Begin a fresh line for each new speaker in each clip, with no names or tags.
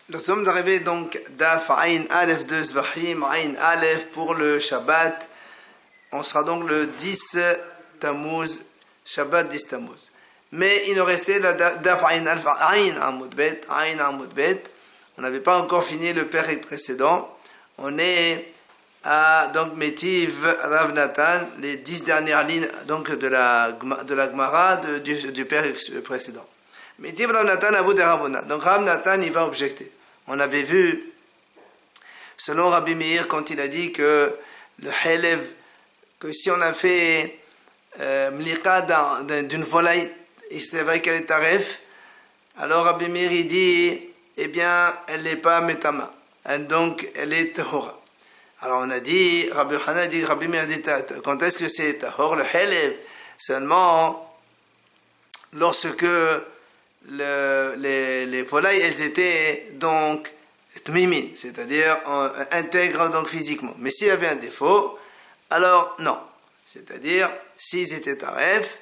Nous sommes arrivés donc Daf Ayn Aleph de Zvahim, Ayn Aleph pour le Shabbat. On sera donc le 10 Tammuz, Shabbat 10 Tammuz. Mais il nous restait la Daf Ayn Aleph, Ayn Amud Bet. On n'avait pas encore fini le père précédent. On est à donc Métiv Rav Natan, les 10 dernières lignes donc de la Gemara du père précédent. Métiv Rav Natan Avou de Ravona. Donc Rav Natan il va objecter. On avait vu, selon Rabbi Meir, quand il a dit que le Helev, que si on a fait Mliqa d'une volaille, et c'est vrai qu'elle est taref, alors Rabbi Meir il dit, eh bien, elle n'est pas Metama, donc elle est Tahora. Alors on a dit, Rabbi Hana a dit, Rabbi Meir dit, quand est-ce que c'est Tahor, le Helev? Seulement lorsque les volailles, elles étaient donc tmimin, c'est-à-dire intègres donc physiquement. Mais s'il y avait un défaut, alors non. C'est-à-dire, s'ils étaient taref,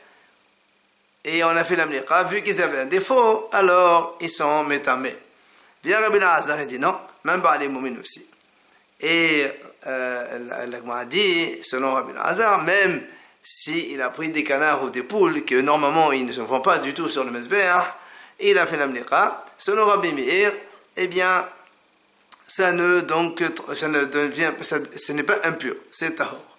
et on a fait la mliqa, vu qu'ils avaient un défaut, alors ils sont métamés. Bien Rabbi Lazar a dit non, même pas les moumines aussi. Et l'Agma a dit, selon Rabbi Lazar, même s'il a pris des canards ou des poules, que normalement ils ne se font pas du tout sur le mesbeh, il a fait la mliqa, selon Rabbi Meir, eh bien, ce n'est pas impur, c'est tahor.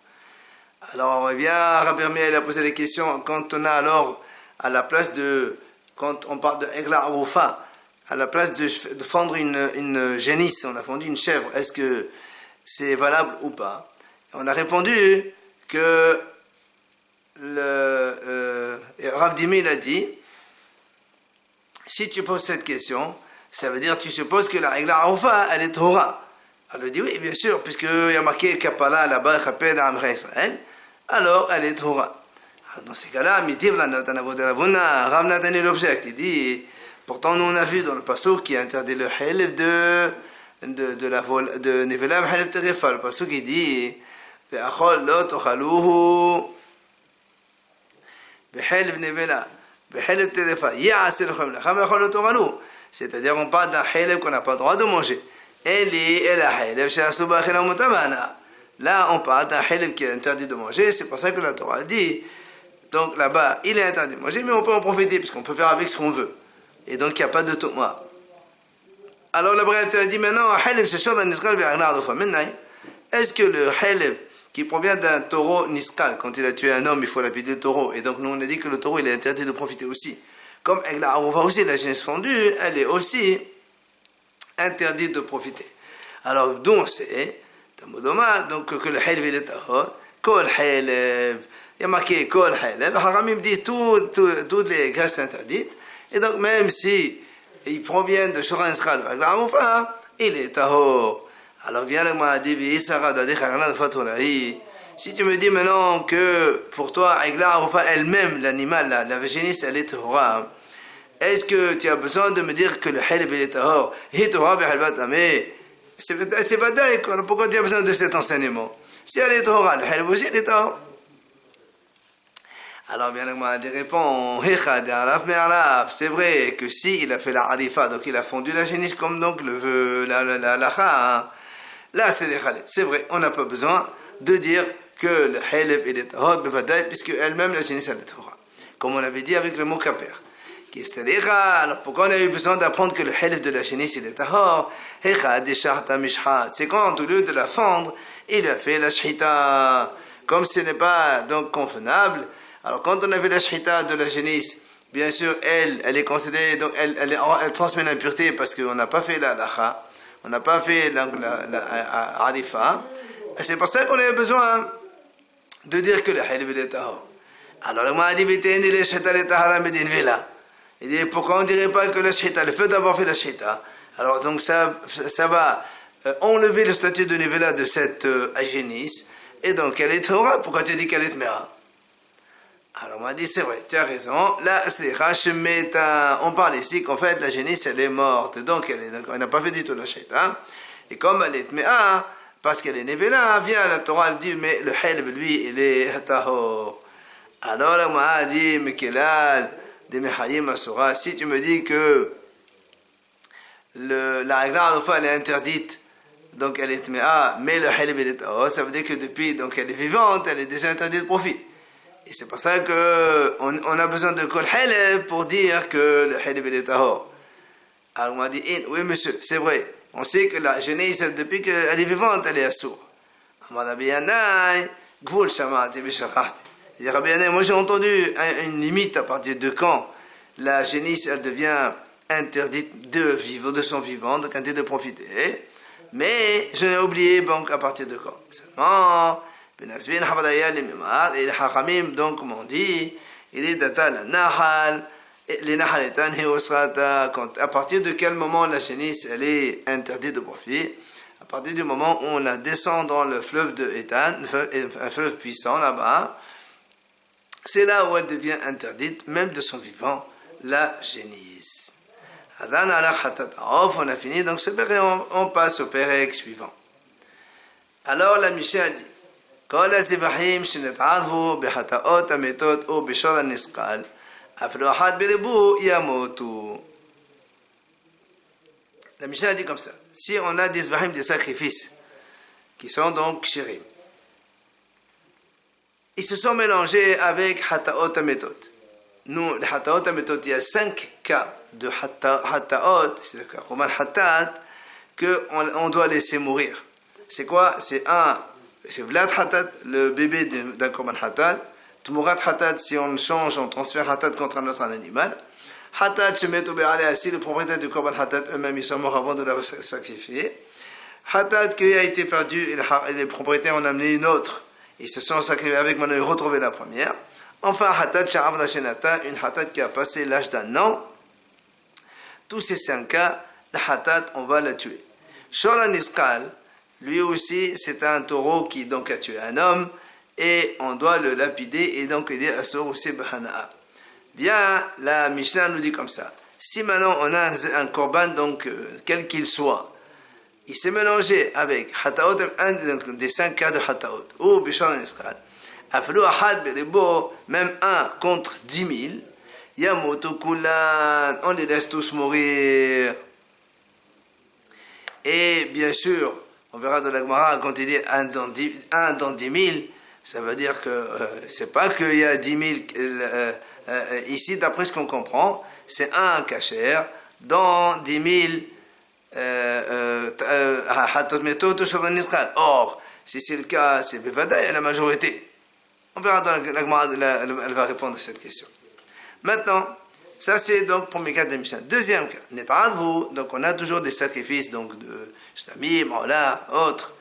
Alors, eh bien, Rabbi Meir il a posé la question, quand on a alors, à la place de, quand on parle de Egla Aroufa, à la place de fendre une génisse, on a fondu une chèvre, est-ce que c'est valable ou pas? On a répondu que Rav Dimi il a dit, si tu poses cette question, ça veut dire que tu supposes que la règle Aroufa, elle est Torah. Alors il dit oui, bien sûr, puisqu'il y a marqué Kapala là-bas, Chapel Amra Israël, alors elle est Torah. Dans ces cas-là, Rav Natan il objecte, il dit, pourtant nous on a vu dans le passouk qui interdit le Helev de Nevela Helev Terefa. Le passouk il dit, Ve'achol lo tochaluhu Behelev Nevela. C'est-à-dire on parle d'un Helev qu'on n'a pas le droit de manger. Là on parle d'un Helev qui est interdit de manger, c'est pour ça que la Torah dit, donc là-bas il est interdit de manger, mais on peut en profiter puisqu'on peut faire avec ce qu'on veut, et donc il n'y a pas de touma. Alors la Braïta a dit maintenant, est-ce que le Helev qui provient d'un taureau niskal, quand il a tué un homme, il faut lapider le taureau, et donc nous on a dit que le taureau il est interdit de profiter aussi. Comme on va aussi la génisse fondue, elle est aussi interdite de profiter. Alors d'où on sait, donc que le Helev il est tahor, kol Helev, il y a marqué kol Helev, Haramim disent toutes les graisses interdites, et donc même si ils proviennent de Shoran Niskal, il est tahor. Alors vient le Mahadi, si tu me dis maintenant que pour toi, elle-même, l'animal, la génisse, elle est tahora, est-ce que tu as besoin de me dire que le Helev est tahor? C'est pas d'accord, pourquoi tu as besoin de cet enseignement? Si elle est tahora, le Helev aussi elle est tahor. Alors bien le Mahadi répond, c'est vrai que si il a fait la harifa, donc il a fondu la génisse comme donc le veut la lacha, là, c'est vrai, on n'a pas besoin de dire que le Helev est tahor, puisque elle-même, la génisse, elle est tahor. Comme on avait dit avec le mot kaper. Alors, pourquoi on a eu besoin d'apprendre que le Helev de la génisse, il est tahor? C'est quand, au lieu de la fendre, il a fait la shhita. Comme ce n'est pas donc convenable, alors quand on a fait la shhita de la génisse, bien sûr, elle est considérée, donc elle transmet l'impureté parce qu'on n'a pas fait la lacha. On n'a pas fait la harifa. Et c'est pour ça qu'on a besoin de dire que le Helev est tahor. Alors le Mahadi Viteni le shhita le tahara medin vela. Il dit pourquoi on ne dirait pas que la shhita, le fait d'avoir fait la shhita, alors donc ça va enlever le statut de nivela de cette génisse, et donc elle est tahora. Pourquoi tu dis qu'elle est mera? Alors on m'a dit c'est vrai, tu as raison. Là c'est on parle ici qu'en fait la génisse elle est morte, donc on n'a pas fait du tout la shhita. Et comme elle est mea, parce qu'elle est nevela, vient la Torah elle dit mais le Helev lui il est tahor. Alors on m'a dit mais Kelal de Mehayim Asura, si tu me dis que la règle elle est interdite, donc elle est tméa, mais le halib il est tahor, ça veut dire que depuis, donc elle est vivante, elle est déjà interdite de profit. Et c'est pour ça qu'on a besoin de kol halib pour dire que le halib il est tahor. Alors on m'a dit, oui monsieur, c'est vrai, on sait que la génisse, depuis qu'elle est vivante, elle est assour. Moi j'ai entendu une limite à partir de quand la génisse elle devient interdite de vivre de son vivant, donc interdite de profiter. Mais je l'ai oublié donc à partir de quand. Seulement, et les hachamim donc m'ont dit, il est data la nahal, les nahaletan heosrata, à partir de quel moment la génisse elle est interdite de profit. À partir du moment où on la descend dans le fleuve de Étan, un fleuve puissant là-bas, c'est là où elle devient interdite, même de son vivant, la génisse. On a fini donc ce pérec, on passe au pérec suivant. Alors la Mishnah dit, כל הזבחים שנתערבו בחטאות המתות או בשור הנסקל, אפילו אחת בריבו ימותו. La Mishnah dit comme ça, si on a des zbahim, des sacrifices, qui sont donc shirim, ils se sont mélangés avec hataot ametot. Nous, les hataot ametot, il y a 5 cas de hataot, c'est-à-dire Roman hatat, qu'on doit laisser mourir. C'est quoi? C'est Vlad hatat, le bébé d'un Korban hatat, Tmurat hatat, si on change, on transfère hatat contre un autre animal. Hatat shemet ube'aleh, si le propriétaire du Korban hatat eux-mêmes ils sont morts avant de l'avoir sacrifié. Hatat qui a été perdu et les propriétaires ont amené une autre. Ils se sont sacrifiés avec, maintenant ils ont retrouvé la première. Enfin, hatat sha'avna shenata, une hatat qui a passé l'âge d'un an. Tous ces 5 cas, la hatat, on va la tuer. Shor niskal, lui aussi, c'est un taureau qui donc a tué un homme et on doit le lapider et donc il est assur aussi b'hana'a. Bien, la Mishnah nous dit comme ça. Si maintenant on a un korban, donc quel qu'il soit, il s'est mélangé avec hataot, un des 5 cas de hataot, ou bishon niskal, aflou ahad berebo, même un contre 10 000, yamoto kulan, on les laisse tous mourir. Et bien sûr, on verra dans la Gemara quand il dit un dans 10 000, ça veut dire que c'est pas qu'il y a 10 000. Ici, d'après ce qu'on comprend, c'est un kasher dans 10 000 hatot metot sur un israël. Or, si c'est le cas, c'est bevadaï la majorité. On verra dans la Gemara, elle va répondre à cette question. Maintenant, ça c'est donc premier cas de Mishnah. Deuxième cas, netadvu, donc on a toujours des sacrifices donc de shlamim, mola, autres.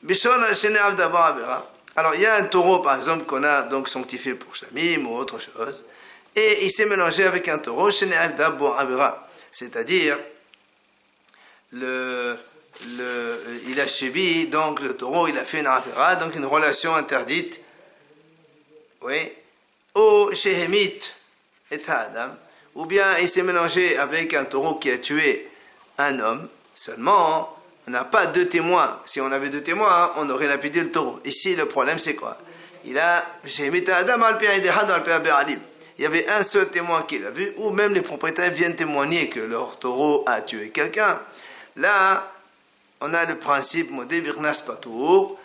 Bishon sheneav davar avera. Alors il y a un taureau par exemple qu'on a donc sanctifié pour shlamim ou autre chose, et il s'est mélangé avec un taureau sheneav davar avera, c'est-à-dire il a subi donc le taureau, il a fait une avera, donc une relation interdite, oui, ou shehemit et adam. Ou bien il s'est mélangé avec un taureau qui a tué un homme. Seulement, on n'a pas 2 témoins. Si on avait 2 témoins, on aurait lapidé le taureau. Ici, le problème, c'est quoi? Il y avait un seul témoin qui l'a vu, ou même les propriétaires viennent témoigner que leur taureau a tué quelqu'un. Là, on a le principe modé birnas patour,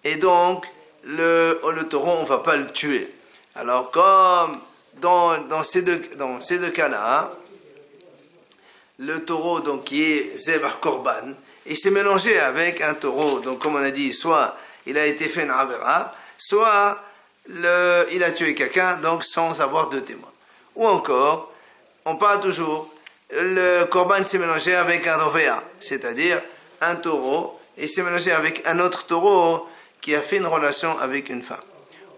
et donc, le taureau, on ne va pas le tuer. Alors, comme dans ces deux cas-là, le taureau donc qui est Zebah Korban, il s'est mélangé avec un taureau, donc comme on a dit, soit il a été fait une avera, soit il a tué quelqu'un, donc sans avoir 2 témoins. Ou encore, on parle toujours, le Korban s'est mélangé avec un Rovea, c'est-à-dire un taureau, et s'est mélangé avec un autre taureau qui a fait une relation avec une femme.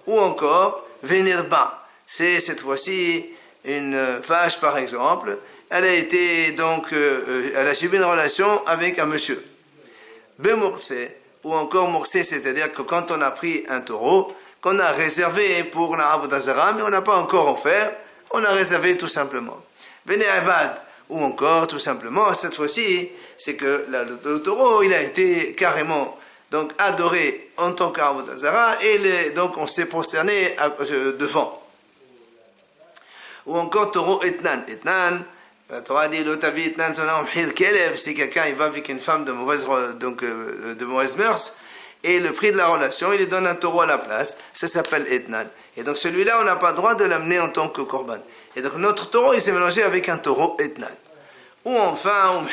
Ou encore, Venirba. C'est cette fois-ci une vache par exemple, elle a été donc, elle a subi une relation avec un monsieur. Bemoursé, ou encore moursé, c'est-à-dire que quand on a pris un taureau, qu'on a réservé pour la Avodah Zarah, mais on n'a pas encore offert, on a réservé tout simplement. Bene Avad, ou encore tout simplement, cette fois-ci, c'est que le taureau, il a été carrément donc adoré en tant qu'Avodah Zarah, et donc on s'est prosterné devant. Ou encore taureau etnan. Etnan, La Torah dit si quelqu'un il va avec une femme de mauvaise, de mauvaise mœurs, et le prix de la relation, il lui donne un taureau à la place, ça s'appelle etnan. Et donc celui-là, on n'a pas le droit de l'amener en tant que korban. Et donc notre taureau, il s'est mélangé avec un taureau etnan. Ou enfin,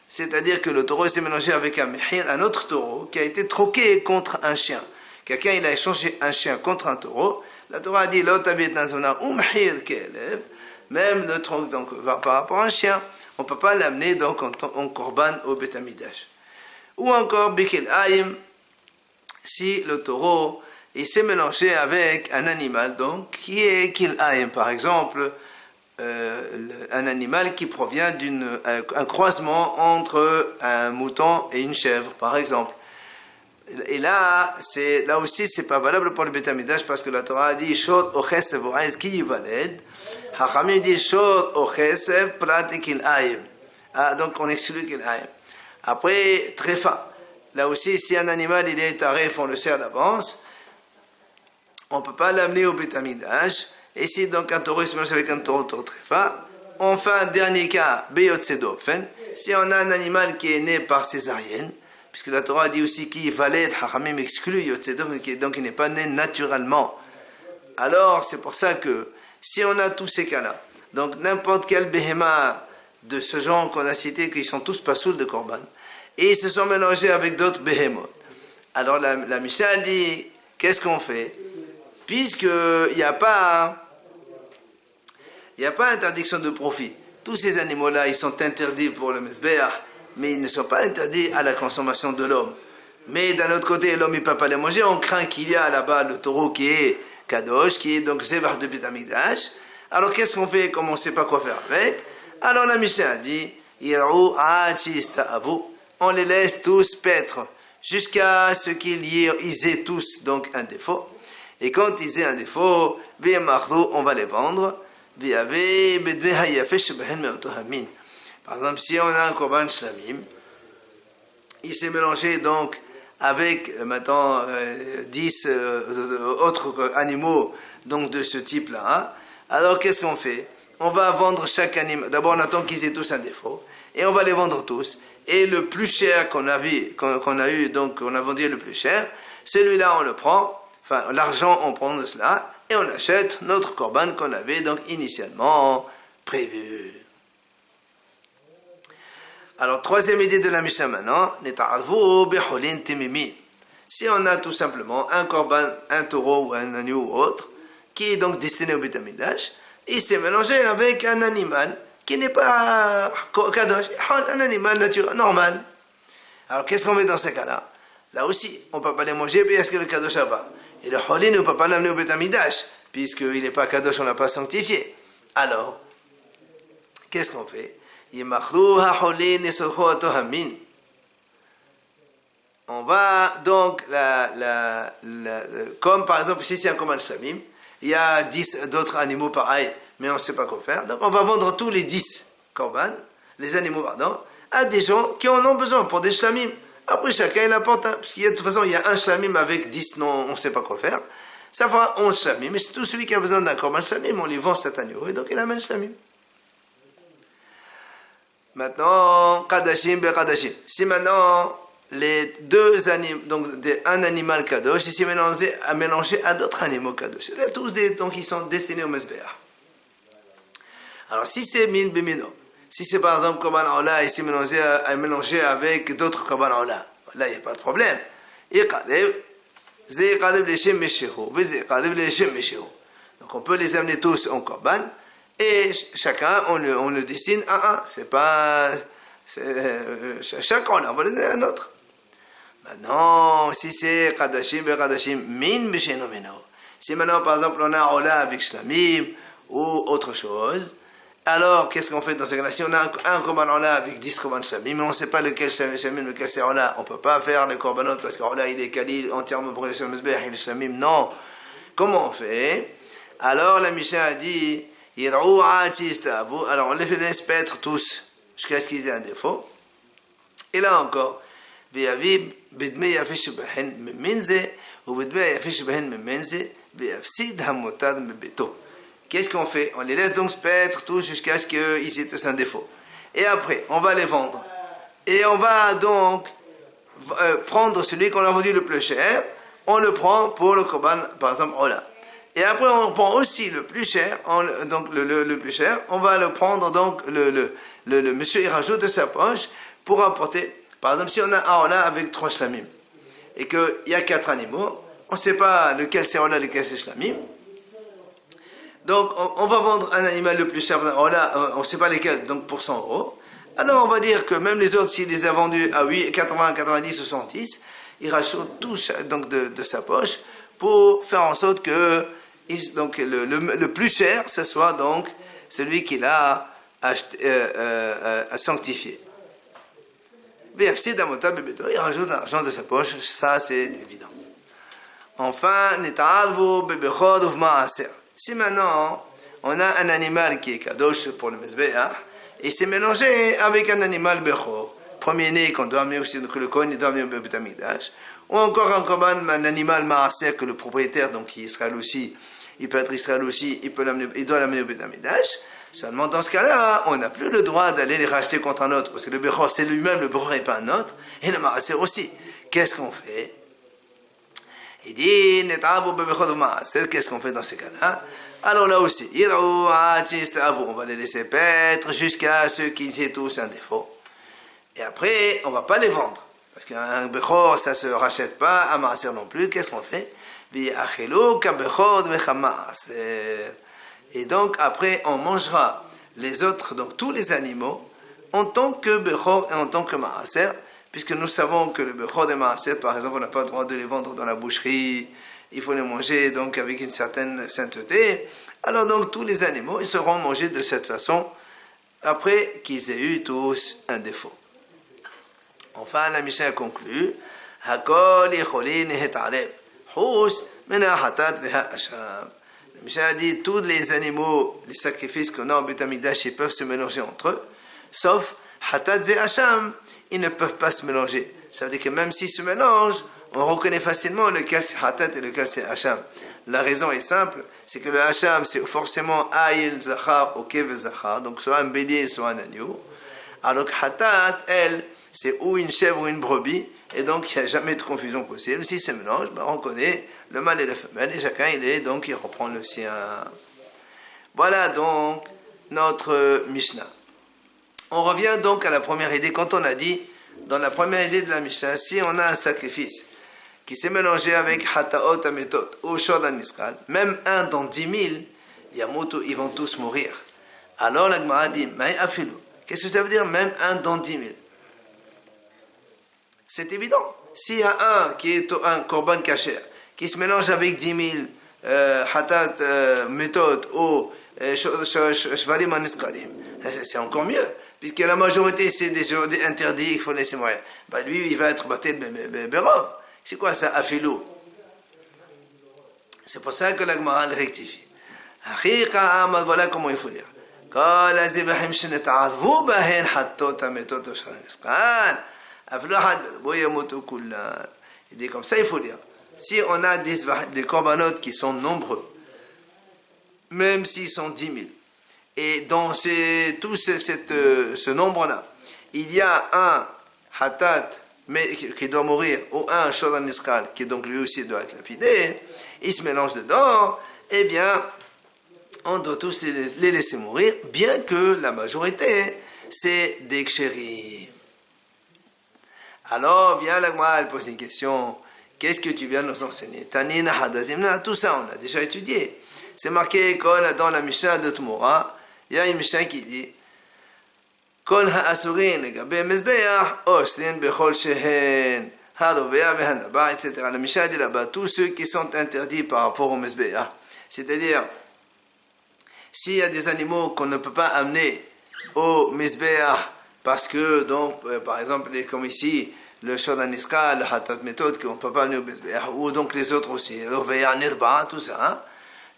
c'est-à-dire que le taureau s'est mélangé avec un autre taureau qui a été troqué contre un chien. Quelqu'un, il a échangé un chien contre un taureau. La Torah dit, même le troc, donc, par rapport à un chien, on ne peut pas l'amener donc en korban au Beth Amidash. Ou encore, Bikil Aïm, si le taureau, il s'est mélangé avec un animal, donc, qui est Kil Aïm, par exemple, un animal qui provient d'un croisement entre un mouton et une chèvre, par exemple. Et là aussi, c'est pas valable pour le Beth Amidash parce que la Torah a dit Shot ochesev o'ez ki yivaled. Hachamim dit Shot ochesev prat kil ayim. Donc on exclut kil ayim. Après, tréfa. Là aussi, si un animal il est tarif, on le sait à l'avance, on ne peut pas l'amener au Beth Amidash. Et si donc un taureau se mélange avec un taureau tréfa, enfin, dernier cas, beyotse dofen, si on a un animal qui est né par césarienne, puisque la Torah dit aussi qu'il valait, Hachamim exclut Yotzedof, donc il n'est pas né naturellement. Alors, c'est pour ça que, si on a tous ces cas-là, donc n'importe quel béhéma de ce genre qu'on a cité, qu'ils sont tous pas sous de Korban, et ils se sont mélangés avec d'autres béhémotes. Alors la Mishnah dit, qu'est-ce qu'on fait? Puisqu'il n'y a pas interdiction de profit. Tous ces animaux-là, ils sont interdits pour le Mizbeach, mais ils ne sont pas interdits à la consommation de l'homme. Mais d'un autre côté, l'homme ne peut pas les manger. On craint qu'il y a là-bas le taureau qui est Kadosh, qui est donc Zebach de Beth Amidash. Alors qu'est-ce qu'on fait comme on ne sait pas quoi faire avec? Alors la Mishnah dit, on les laisse tous paître jusqu'à ce qu'ils aient tous donc un défaut. Et quand ils aient un défaut, on va les vendre. Par exemple, si on a un korban shlamim, il s'est mélangé donc avec maintenant 10 autres animaux donc de ce type-là. Alors qu'est-ce qu'on fait? On va vendre chaque animal. D'abord, on attend qu'ils aient tous un défaut et on va les vendre tous. Et le plus cher qu'on a eu, donc on a vendu le plus cher, celui-là on le prend. Enfin, l'argent on prend de cela et on achète notre korban qu'on avait donc initialement prévu. Alors, troisième idée de la Mishnah maintenant, si on a tout simplement un korban, un taureau ou un agneau ou autre, qui est donc destiné au Beth Amidash, il s'est mélangé avec un animal qui n'est pas kadosh, un animal naturel, normal. Alors, qu'est-ce qu'on met dans ce cas-là? Là aussi, on ne peut pas les manger parce que le kadosh va. Et le holin ne peut pas l'amener au Beth Amidash, puisqu'il n'est pas kadosh, on ne l'a pas sanctifié. Alors, qu'est-ce qu'on fait? On va donc, comme par exemple, si c'est un korban shlamim, il y a 10 d'autres animaux pareils, mais on ne sait pas quoi faire. Donc on va vendre tous les 10 korban, les animaux, à des gens qui en ont besoin pour des shlamim. Après, chacun il apporte, parce qu'il y a de toute façon, il y a un shlamim avec 10, non, on ne sait pas quoi faire. Ça fera 11 shlamim, mais c'est tout celui qui a besoin d'un korban shlamim, on lui vend cet agneau, et donc il amène shlamim. Maintenant, Kadashim be Kadashim. Si maintenant les deux animaux, donc un animal Kadosh, il s'est mélangé à d'autres animaux Kadosh. Là, tous donc ils sont destinés au Mizbeach. Alors si c'est Min Bimino, si c'est par exemple Korban Ola, il s'est mélangé avec d'autres Korban Ola, là il n'y a pas de problème. Donc on peut les amener tous en Korban. Et chacun, on le dessine un. C'est pas... chacun, on va le donner à un autre. Maintenant, si c'est Kadashim, Min Bishenomeno. Si maintenant, par exemple, on a un Ola avec Shlamim ou autre chose, alors qu'est-ce qu'on fait dans ce cas-là? Si on a un Korban Ola avec 10 Korban Shlamim, mais on ne sait pas lequel Shlamim, lequel c'est Ola, on ne peut pas faire les Korbanot parce qu'Ola, il est Khalil entièrement brûlé sur le Mizbeach, et le Shlamim, non. Comment on fait? Alors, la Mishnah a dit... Alors on les laisse paître tous jusqu'à ce qu'ils aient un défaut. Et là encore, qu'est-ce qu'on fait? On les laisse donc se paître tout jusqu'à ce qu'ils aient tous un défaut. Et après, on va les vendre. Et on va donc prendre celui qu'on a vendu le plus cher, on le prend pour le korban, par exemple, Ola. Et après, on prend aussi le plus cher, donc le plus cher, on va le prendre, donc le monsieur, il rajoute de sa poche pour apporter, par exemple, si on a un Ola avec 3 shlamim, et qu'il y a 4 animaux, on ne sait pas lequel c'est Ola, lequel c'est shlamim, donc on va vendre un animal le plus cher, Ola, on ne sait pas lesquels, donc pour 100 euros. Alors on va dire que même les autres, s'il les a vendus à 8, 80, 90, 70, il rajoute tout donc de sa poche pour faire en sorte que donc le plus cher, ce soit donc celui qu'il a sanctifié. Il rajoute l'argent de sa poche, ça c'est évident. Enfin, si maintenant on a un animal qui est kadosh pour le Mizbeach, et c'est mélangé avec un animal bechor, premier-né qu'on doit amener aussi, que le Kohen doit amener au Beit Hamikdash, ou encore un animal maaser que le propriétaire, donc Israël aussi, il peut être Israël aussi, il doit l'amener au Beit Hamikdash. Seulement dans ce cas-là, on n'a plus le droit d'aller les racheter contre un autre, parce que le bechor c'est lui-même, le bechor n'est pas un autre, et le maaser aussi. Qu'est-ce qu'on fait? Il dit, qu'est-ce qu'on fait dans ces cas-là? Alors là aussi, on va les laisser paître jusqu'à ce qu'ils aient tous un défaut. Et après, on ne va pas les vendre. Parce qu'un bechor, ça ne se rachète pas, un maaser non plus. Qu'est-ce qu'on fait? Et donc, après, on mangera les autres, donc tous les animaux, en tant que bechor et en tant que maaser, puisque nous savons que le bechor et maaser, par exemple, on n'a pas le droit de les vendre dans la boucherie, il faut les manger donc avec une certaine sainteté. Alors donc tous les animaux, ils seront mangés de cette façon après qu'ils aient eu tous un défaut. Enfin, la Mishnah conclut, Hakol yecholin hetalev, hus min hatat ve'hasham. La Mishnah dit tous les animaux, les sacrifices qu'on a au Beit Hamikdash, ils peuvent se mélanger entre eux, sauf hatat ve'hasham, ils ne peuvent pas se mélanger. Ça veut dire que même s'ils se mélangent, on reconnaît facilement lequel c'est Hatat et lequel c'est Hacham. La raison est simple, c'est que le Hacham, c'est forcément Aïl Zachar ou Kev Zachar, donc soit un bélier, soit un agneau. Alors que Hatat, elle, c'est ou une chèvre ou une brebis, et donc il n'y a jamais de confusion possible. S'ils se mélangent, on reconnaît le mâle et la femelle, et chacun il reprend le sien. Voilà donc notre Mishnah. On revient donc à la première idée, quand on a dit, dans la première idée de la Mishnah, si on a un sacrifice qui s'est mélangé avec Hataot Ametot ou Shodan Niskal, même un dans 10 000, Yamutu, ils vont tous mourir. Alors la Gemara dit, Maï Afilu. Qu'est-ce que ça veut dire, même un dans 10 000? C'est évident. S'il y a un qui est un korban kasher, qui se mélange avec 10 000 Hatat Metot ou Shvarim Niskalim, c'est encore mieux. Puisque la majorité c'est des interdits, il faut laisser mourir. Bah lui, il va être battu Berov. C'est quoi ça, afilou? C'est pour ça que la Gemara le rectifie. Voilà comment il faut dire. Il dit comme ça, il faut dire. Si on a des corbanotes qui sont nombreux, même s'ils sont 10 000, et dans tout ce nombre-là, il y a un hatat qui doit mourir, ou un shodan niskal qui donc lui aussi doit être lapidé, il se mélange dedans, eh bien, on doit tous les laisser mourir, bien que la majorité, c'est des kshérim. Alors, vient la Gemara, elle pose une question, qu'est-ce que tu viens de nous enseigner? Tanina hadazimna, tout ça, on l'a déjà étudié. C'est marqué dans la Mishnah de Tmura, il y a une Mishnah qui dit Kol ha'asurin legabe mezbeach oslin bechol shehen harovea vehanaba, etc. La Mishnah dit là-bas, tous ceux qui sont interdits par rapport au mezbeach, c'est-à-dire s'il y a des animaux qu'on ne peut pas amener au mezbeach parce que, donc, par exemple, comme ici, le shodan niskal, le hatat méthode qu'on ne peut pas amener au mezbeach, ou donc les autres aussi, rovea nirba, tout ça, hein?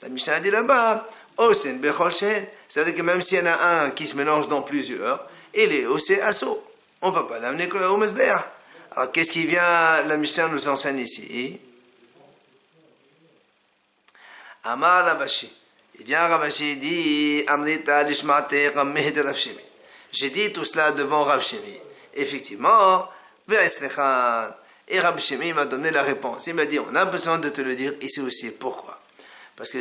La Mishnah dit là-bas Osen bechol shehen, c'est-à-dire que même s'il y en a un qui se mélange dans plusieurs, il est aussi assaut. On ne peut pas l'amener au mezbeach. Alors qu'est-ce qui vient, la Mishnah nous enseigne ici? Amar Ravashi. Et bien Ravashi dit Amrita lishmate rammeh de Rav Shimi. J'ai dit tout cela devant Rav Shimi. Effectivement, et Rav Shimi m'a donné la réponse. Il m'a dit on a besoin de te le dire ici aussi. Pourquoi? Parce que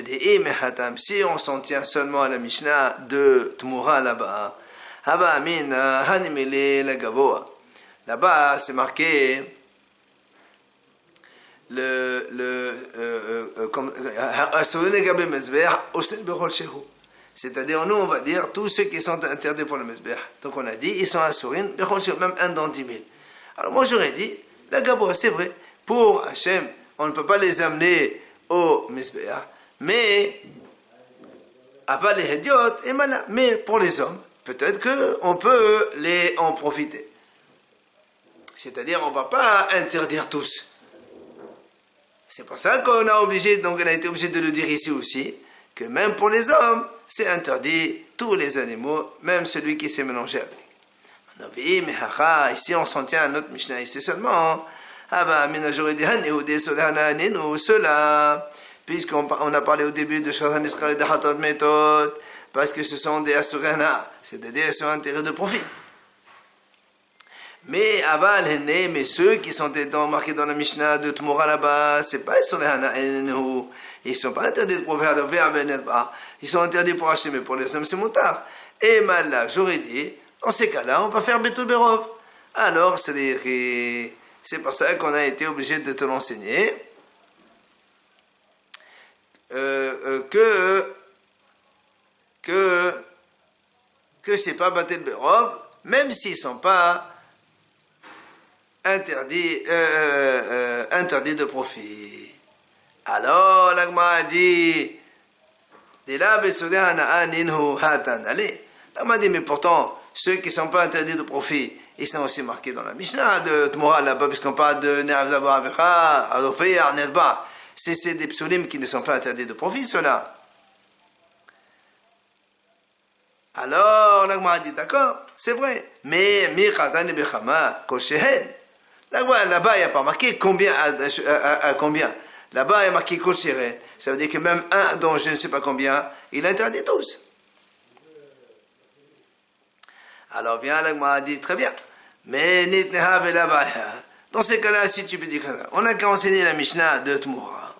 si on s'en tient seulement à la Mishnah de Tmura là-bas, là-bas c'est marqué c'est-à-dire nous on va dire tous ceux qui sont interdits pour le Mezbeh. Donc on a dit ils sont assurin même un dans 10 000. Alors moi j'aurais dit la Gavoa c'est vrai pour Hachem on ne peut pas les amener au Mezbeh, mais aval les Hediot et malin. Mais pour les hommes peut-être qu'on peut les en profiter, c'est-à-dire on ne va pas interdire tous. C'est pour ça qu'on a été obligé de le dire ici aussi, que même pour les hommes, c'est interdit, tous les animaux, même celui qui s'est mélangé avec. Ici on s'en tient à notre Mishnah, ici seulement. Cela, puisqu'on a parlé au début de Shazan Israël et de Hatat Méthode, parce que ce sont des Asurana, c'est-à-dire sur intérêt de profit. Mais aval hene, mais ceux qui sont marqués dans la Mishnah de Tmura là-bas, c'est pas ils sont pas interdits de profiter de verbe, ils sont interdits pour acheter, mais pour les hommes c'est moutard. Et mal là, j'aurais dit, dans ces cas-là, on va faire Betul Berov. Alors, c'est pour ça qu'on a été obligé de te l'enseigner, que c'est pas Betul Berov, même s'ils sont pas interdit de profit. Alors l'agma a dit l'agma dit mais pourtant ceux qui ne sont pas interdits de profit ils sont aussi marqués dans la Mishnah de Tmura là-bas puisqu'on parle de c'est des psulim qui ne sont pas interdits de profit ceux-là. Alors l'agma a dit d'accord c'est vrai mais là-bas, il n'y a pas marqué combien à combien. Là-bas, il y a marqué Kol Sheren. Ça veut dire que même un dont je ne sais pas combien, il interdit tous. Alors, bien, l'Agma a dit, très bien. Mais, dans ces cas-là, si tu peux dire ça, on n'a qu'à enseigner la Mishnah de Tmura.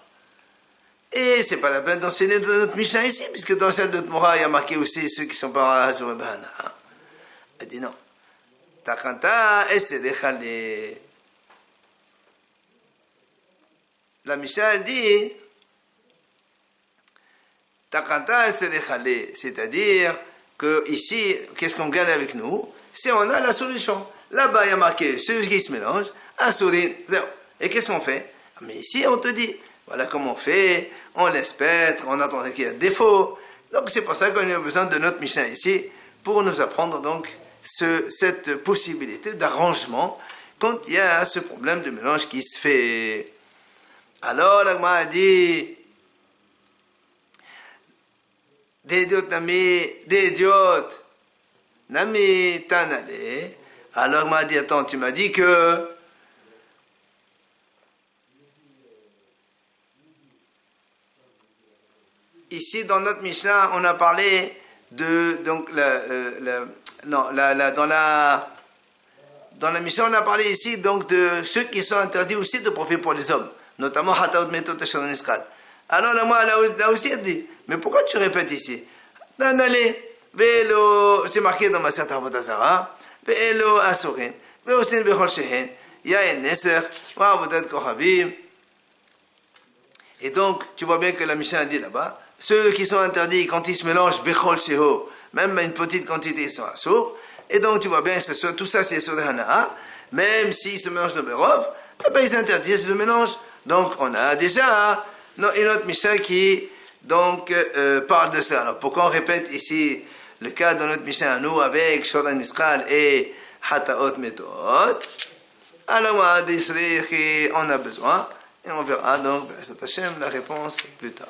Et c'est pas la peine d'enseigner notre Mishnah ici, puisque dans celle de Tmura, il y a marqué aussi ceux qui ne sont pas à Hazurabana. Elle dit non. Takanta, esse déchalé. La Mishnah dit Takanta esse déchalé, c'est-à-dire que ici, qu'est-ce qu'on gagne avec nous? C'est on a la solution. Là-bas, il y a marqué ceux qui se mélangent, un sourire, zéro. Et qu'est-ce qu'on fait? Mais ici, on te dit voilà comment on fait, on laisse paître, on attend qu'il y ait défaut. Donc, c'est pour ça qu'on a besoin de notre Mishnah ici pour nous apprendre donc cette possibilité d'arrangement quand il y a ce problème de mélange qui se fait. Alors l'agma a dit des idiotes nami tanale. Alors l'agma a dit attends tu m'as dit que ici dans notre Mishnah on a parlé de donc dans la Mishnah on a parlé ici donc de ceux qui sont interdits aussi de profiter pour les hommes, notamment Hataot Metot et Shalonis Kal. Alors là aussi elle dit mais pourquoi tu répètes ici? C'est marqué dans ma Masechet Avodat Zarah Ve'elo Asurin Ve'osin Bechol Shehen Yain Neser Va'avodat Kohavim. Et donc tu vois bien que la Mishnah dit là-bas ceux qui sont interdits quand ils se mélangent Bechol Sheho, même une petite quantité ils sont assourds. Et donc tu vois bien tout ça c'est sur le Hana'a, même s'ils se mélangent de Berov, ils interdisent le mélange. Donc on a déjà une autre Mishnah qui donc parle de ça. Alors pourquoi on répète ici le cas de notre Mishnah à nous avec Shodan Iskal et Hataot Metot? Alors on a besoin et on verra donc la réponse plus tard.